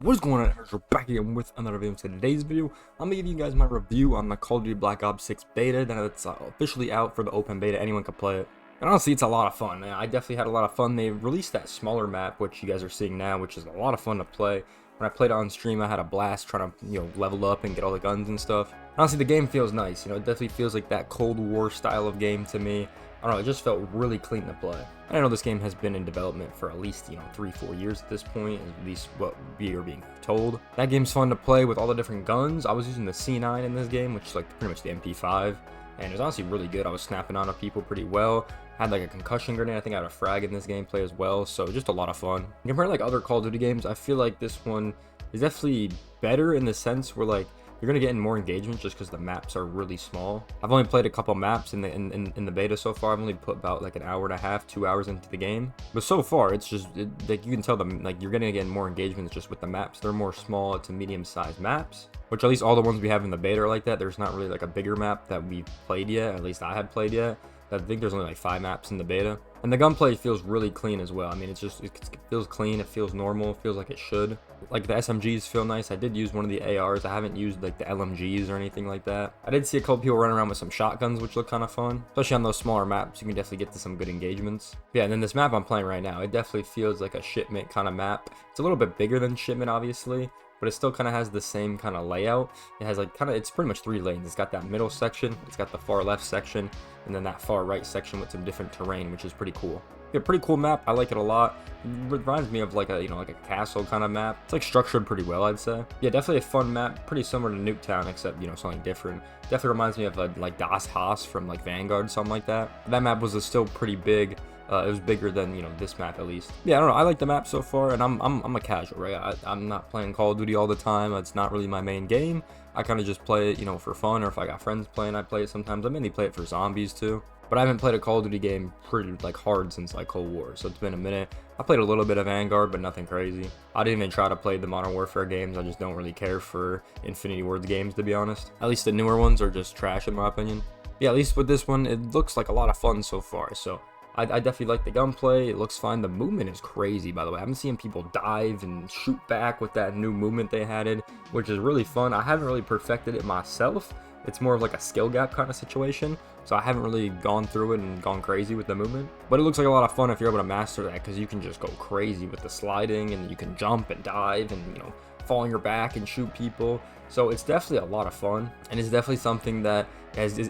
What's going on, guys? We're back again with another video. In today's video, I'm gonna give you guys my review on the Call of Duty Black Ops 6 beta. Then it's officially out for the open beta. Anyone can play it. And honestly, it's a lot of fun. I definitely had a lot of fun. They released that smaller map, which you guys are seeing now, which is a lot of fun to play. When I played it on stream, I had a blast trying to, level up and get all the guns and stuff. Honestly, the game feels nice. It definitely feels like that Cold War style of game to me. I don't know, it just felt really clean to play. And I know this game has been in development for at least, 3-4 years at this point, at least what we are being told. That game's fun to play with all the different guns. I was using the C9 in this game, which is like pretty much the MP5, and it was honestly really good. I was snapping onto people pretty well. I had like a concussion grenade. I think I had a frag in this gameplay as well, so just a lot of fun. Compared to like other Call of Duty games, I feel like this one is definitely better in the sense where like you're gonna get in more engagement just because the maps are really small. I've only played a couple maps in the beta so far. I've only put about like an hour and a half, 2 hours into the game, but so far it's just like you can tell them like you're gonna get more engagement just with the maps. They're more small to medium-sized maps, which at least all the ones we have in the beta are like that. There's not really like a bigger map that we've played yet. At least I had played yet. I think there's only like 5 maps in the beta, and the gunplay feels really clean as well. I mean, it feels clean, it feels normal, it feels like it should. Like the SMGs feel nice. I did use one of the ARs. I haven't used like the LMGs or anything like that. I did see a couple people running around with some shotguns, which look kind of fun, especially on those smaller maps. You can definitely get to some good engagements. Yeah, and then this map I'm playing right now, it definitely feels like a shipment kind of map. It's a little bit bigger than shipment, obviously, but it still kind of has the same kind of layout. It has like it's pretty much 3 lanes. It's got that middle section, it's got the far left section, and then that far right section with some different terrain, which is pretty cool. Yeah, pretty cool map. I like it a lot. It reminds me of like a like a castle kind of map. It's like structured pretty well, I'd say. Yeah, definitely a fun map, pretty similar to Nuketown, except something different. Definitely reminds me of like Das Haus from like Vanguard, something like that. That map was still pretty big. It was bigger than this map at least. Yeah, I don't know. I like the map so far, and I'm a casual, right? I'm not playing Call of Duty all the time. It's not really my main game. I kind of just play it, for fun, or if I got friends playing, I play it sometimes. I mainly play it for zombies too. But I haven't played a Call of Duty game pretty like hard since like Cold War, so it's been a minute. I played a little bit of Vanguard, but nothing crazy. I didn't even try to play the Modern Warfare games. I just don't really care for Infinity Ward games, to be honest. At least the newer ones are just trash in my opinion. Yeah, at least with this one, it looks like a lot of fun so far. So I definitely like the gunplay. It looks fine. The movement is crazy, by the way. I'm seeing people dive and shoot back with that new movement they added, which is really fun. I haven't really perfected it myself. It's more of like a skill gap kind of situation, so I haven't really gone through it and gone crazy with the movement. But it looks like a lot of fun if you're able to master that, because you can just go crazy with the sliding, and you can jump and dive and fall on your back and shoot people. So it's definitely a lot of fun, and it's definitely something that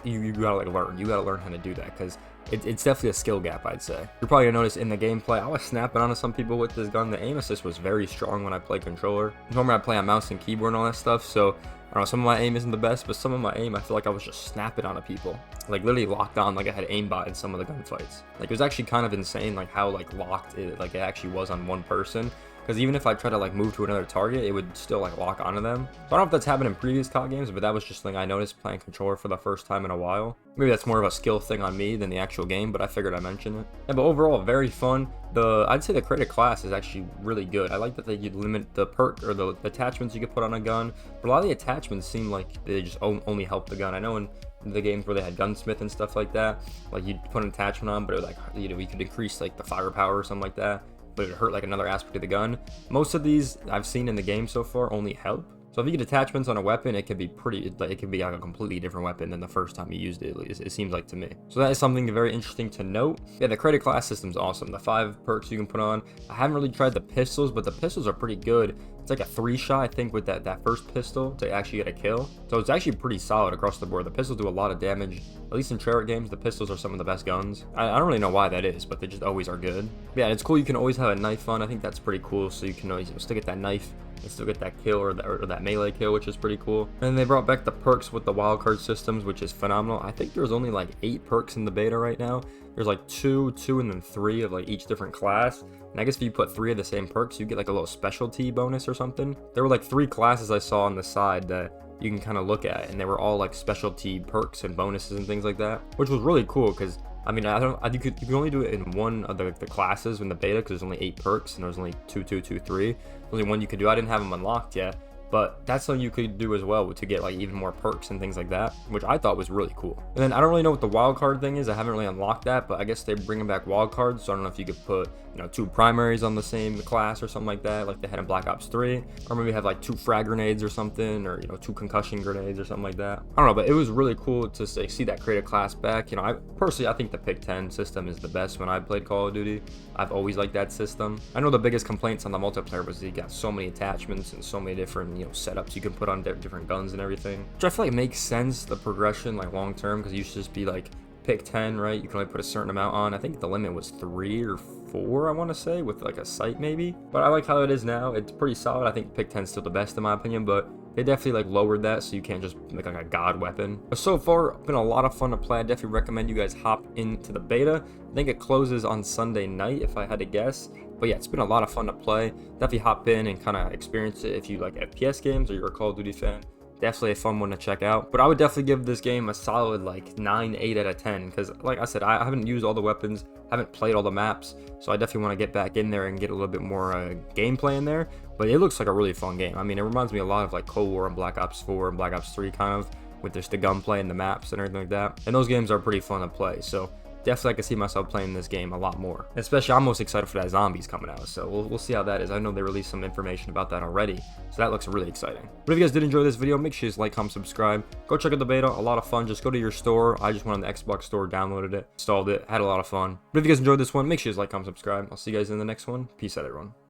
you gotta like learn. You gotta learn how to do that, because it's definitely a skill gap, I'd say. You're probably gonna notice in the gameplay, I was snapping onto some people with this gun. The aim assist was very strong when I play controller. Normally I play on mouse and keyboard and all that stuff, so I don't know, some of my aim isn't the best, but some of my aim, I feel like I was just snapping onto people. Like literally locked on, like I had aimbot in some of the gunfights. Like it was actually kind of insane, like how like locked it actually was on one person. Because even if I try to like move to another target, it would still like lock onto them. So I don't know if that's happened in previous COD games, but that was just something I noticed playing controller for the first time in a while. Maybe that's more of a skill thing on me than the actual game, but I figured I'd mention it. Yeah, but overall, very fun. I'd say the creative class is actually really good. I like that they limit the perk or the attachments you could put on a gun, but a lot of the attachments seem like they just only help the gun. I know in the games where they had gunsmith and stuff like that, like you'd put an attachment on, but it would, like we could increase like the firepower or something like that, but it hurt like another aspect of the gun. Most of these I've seen in the game so far only help. So if you get attachments on a weapon, it could be it could be like a completely different weapon than the first time you used it, at least it seems like to me. So that is something very interesting to note. Yeah, the credit class system's awesome. The 5 perks you can put on. I haven't really tried the pistols, but the pistols are pretty good. It's like a 3-shot, I think, with that first pistol to actually get a kill. So it's actually pretty solid across the board. The pistols do a lot of damage. At least in Treyarch games, the pistols are some of the best guns. I don't really know why that is, but they just always are good. Yeah, it's cool. You can always have a knife on. I think that's pretty cool. So you can always still get that knife and still get that kill or that melee kill, which is pretty cool. And they brought back the perks with the wildcard systems, which is phenomenal. I think there's only like 8 perks in the beta right now. There's like 2, and then 3 of like each different class. And I guess if you put 3 of the same perks, you get like a little specialty bonus or something. There were like 3 classes I saw on the side that you can kind of look at, and they were all like specialty perks and bonuses and things like that, which was really cool. Because I mean, you could only do it in one of the classes in the beta, because there's only 8 perks and there's only 2, 2, 2, 3. Only one you could do. I didn't have them unlocked yet, But that's something you could do as well to get like even more perks and things like that, which I thought was really cool. And then I don't really know what the wild card thing is. I haven't really unlocked that, but I guess they're bringing back wild cards. So I don't know if you could put, you know, 2 primaries on the same class or something like that, like they had in Black Ops 3, or maybe have like 2 frag grenades or something, or, you know, 2 concussion grenades or something like that. I don't know, but it was really cool to see that creative class back. You know, I think the pick 10 system is the best when I played Call of Duty. I've always liked that system. I know the biggest complaints on the multiplayer was you got so many attachments and so many different, you know, setups you can put on different guns and everything, which I feel like makes sense, the progression, like long term, because you should just be like pick 10, right? You can only put a certain amount on. I think the limit was 3 or 4, I want to say, with like a sight maybe. But I like how it is now. It's pretty solid. I think pick 10 is still the best in my opinion, but they definitely like lowered that, so you can't just make like a god weapon. But so far, been a lot of fun to play. I definitely recommend you guys hop into the beta. I think it closes on Sunday night, if I had to guess. But yeah, it's been a lot of fun to play. Definitely hop in and kind of experience it if you like FPS games or you're a Call of Duty fan. Definitely a fun one to check out. But I would definitely give this game a solid like 9, 8 out of 10, because like I said, I haven't used all the weapons, haven't played all the maps, so I definitely want to get back in there and get a little bit more gameplay in there. But it looks like a really fun game. I mean, it reminds me a lot of like Cold War and Black Ops 4 and Black Ops 3 kind of, with just the gunplay and the maps and everything like that. And those games are pretty fun to play, so definitely I can see myself playing this game a lot more. Especially, I'm most excited for that Zombies coming out, so we'll see how that is. I know they released some information about that already, so that looks really exciting. But if you guys did enjoy this video, make sure you like, comment, subscribe. Go check out the beta, a lot of fun. Just go to your store. I just went on the Xbox store, downloaded it, installed it, had a lot of fun. But if you guys enjoyed this one, make sure you like, comment, subscribe. I'll see you guys in the next one. Peace out, everyone.